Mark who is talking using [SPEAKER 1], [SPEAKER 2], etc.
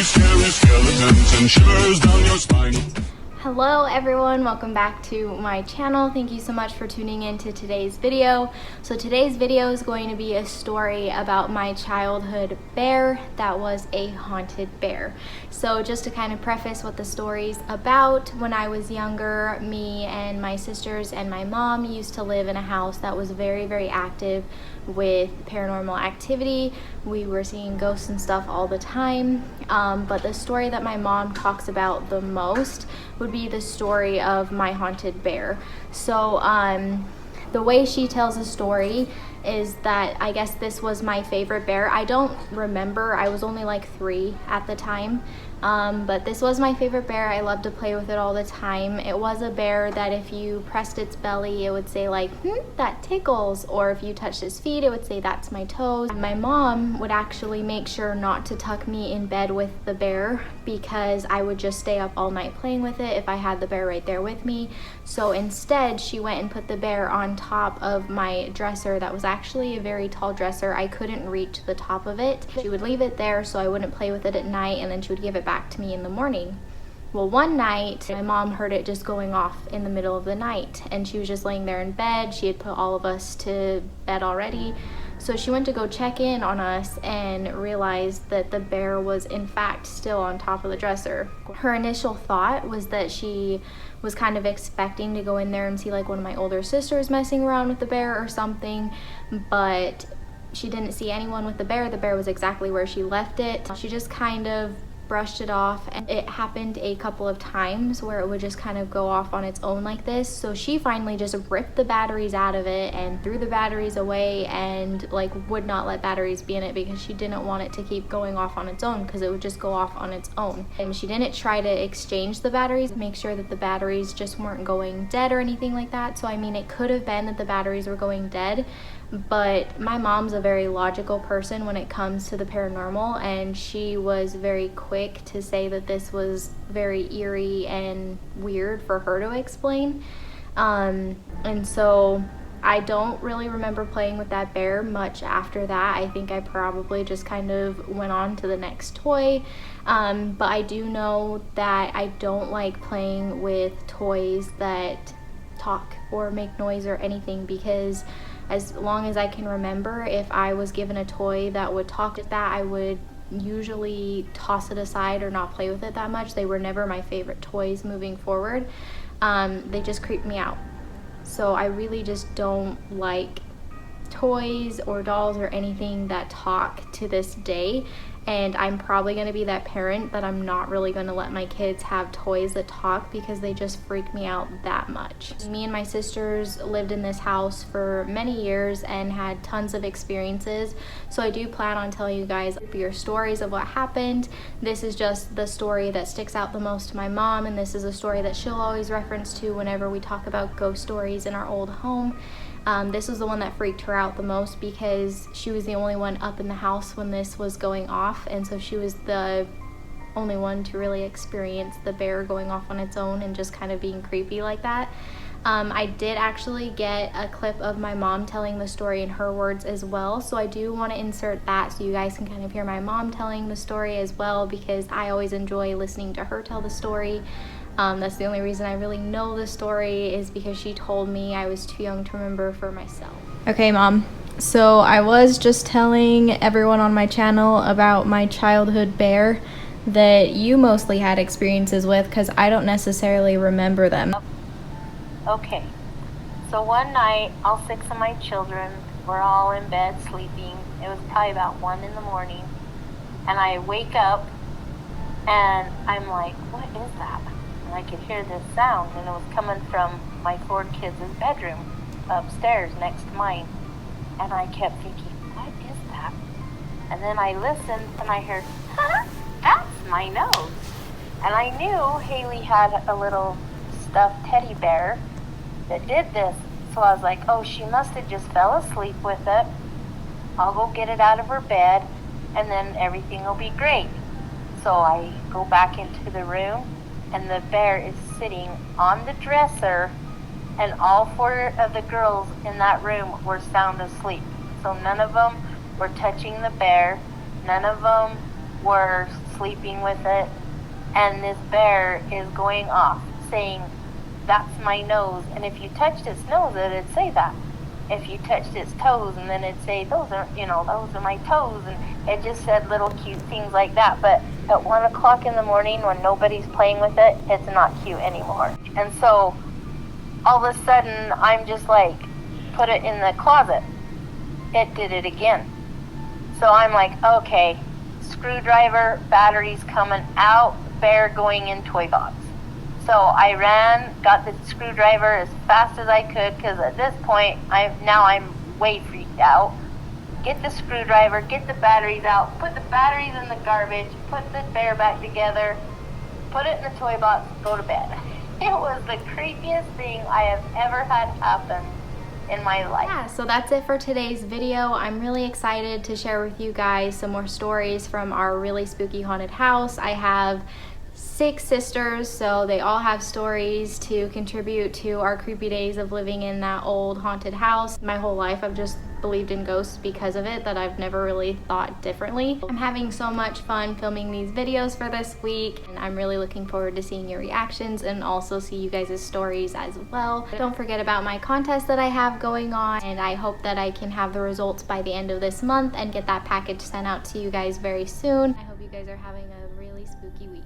[SPEAKER 1] scary skeletons and shivers down your spine.
[SPEAKER 2] Hello everyone, welcome back to my channel. Thank you so much for tuning in to today's video. So today's video is going to be a story about my childhood bear that was a haunted bear. So just to kind of preface what the story's about, when I was younger, me and my sisters and my mom used to live in a house that was very, very active with paranormal activity. We were seeing ghosts and stuff all the time, but the story that my mom talks about the most would be the story of my haunted bear. So the way she tells the story is that I guess this was my favorite bear. I don't remember, I was only like 3 at the time, but this was my favorite bear. I loved to play with it all the time. It was a bear that if you pressed its belly, it would say like, that tickles, or if you touched its feet, it would say, that's my toes. My mom would actually make sure not to tuck me in bed with the bear because I would just stay up all night playing with it if I had the bear right there with me. So instead, she went and put the bear on top of my dresser that was actually a very tall dresser. I couldn't reach the top of it. She would leave it there so I wouldn't play with it at night, and then she would give it back to me in the morning. Well, one night my mom heard it just going off in the middle of the night, and she was just laying there in bed. She had put all of us to bed already, so she went to go check in on us and realized that the bear was in fact still on top of the dresser. Her initial thought was that she was kind of expecting to go in there and see like one of my older sisters messing around with the bear or something, but she didn't see anyone with the bear. The bear was exactly where she left it. She just kind of brushed it off, and it happened a couple of times where it would just kind of go off on its own like this. So she finally just ripped the batteries out of it and threw the batteries away, and like would not let batteries be in it because she didn't want it to keep going off on its own, because it would just go off on its own. And she didn't try to exchange the batteries, make sure that the batteries just weren't going dead or anything like that. So I mean, it could have been that the batteries were going dead, but my mom's a very logical person when it comes to the paranormal, and she was very quick to say that this was very eerie and weird for her to explain. And so I don't really remember playing with that bear much after that. I think I probably just kind of went on to the next toy. But I do know that I don't like playing with toys that talk or make noise or anything, because as long as I can remember, if I was given a toy that would talk to that, I would usually toss it aside or not play with it that much. They were never my favorite toys moving forward. They just creep me out. So I really just don't like toys or dolls or anything that talk to this day. And I'm probably going to be that parent that I'm not really going to let my kids have toys that talk, because they just freak me out that much. Me and my sisters lived in this house for many years and had tons of experiences. So I do plan on telling you guys your stories of what happened. This is just the story that sticks out the most to my mom, and this is a story that she'll always reference to whenever we talk about ghost stories in our old home. This was the one that freaked her out the most because she was the only one up in the house when this was going off, and so she was the only one to really experience the bear going off on its own and just kind of being creepy like that. I did actually get a clip of my mom telling the story in her words as well, so I do want to insert that so you guys can kind of hear my mom telling the story as well, because I always enjoy listening to her tell the story. That's the only reason I really know the story, is because she told me. I was too young to remember for myself. Okay, Mom. So I was just telling everyone on my channel about my childhood bear that you mostly had experiences with, because I don't necessarily remember them.
[SPEAKER 3] Okay, so one night, all 6 of my children were all in bed sleeping. It was probably about 1 in the morning, and I wake up and I'm like, what is that? And I could hear this sound, and it was coming from my 4 kids' bedroom upstairs next to mine. And I kept thinking, what is that? And then I listened and I heard, that's my nose. And I knew Haley had a little stuffed teddy bear that did this. So I was like, oh, she must have just fell asleep with it. I'll go get it out of her bed, and then everything will be great. So I go back into the room, and the bear is sitting on the dresser, and all 4 of the girls in that room were sound asleep. So none of them were touching the bear. None of them were sleeping with it, and this bear is going off saying, "That's my nose." And if you touched its nose, it'd say that. If you touched its toes, and then it'd say, "Those are my toes." And it just said little cute things like that. But at 1 o'clock in the morning, when nobody's playing with it, it's not cute anymore. And so all of a sudden, I'm just like, put it in the closet. It did it again. So I'm like, okay, screwdriver, batteries coming out, bear going in toy box. So I ran, got the screwdriver as fast as I could, because at this point, I'm way freaked out. Get the screwdriver, get the batteries out, put the batteries in the garbage, put the bear back together, put it in the toy box, go to bed. It was the creepiest thing I have ever had happen in my life.
[SPEAKER 2] Yeah, so that's it for today's video. I'm really excited to share with you guys some more stories from our really spooky haunted house. I have 6 sisters, so they all have stories to contribute to our creepy days of living in that old haunted house. My whole life I've just believed in ghosts because of it, that I've never really thought differently. I'm having so much fun filming these videos for this week, and I'm really looking forward to seeing your reactions and also see you guys' stories as well. Don't forget about my contest that I have going on, and I hope that I can have the results by the end of this month and get that package sent out to you guys very soon. I hope you guys are having a really spooky week.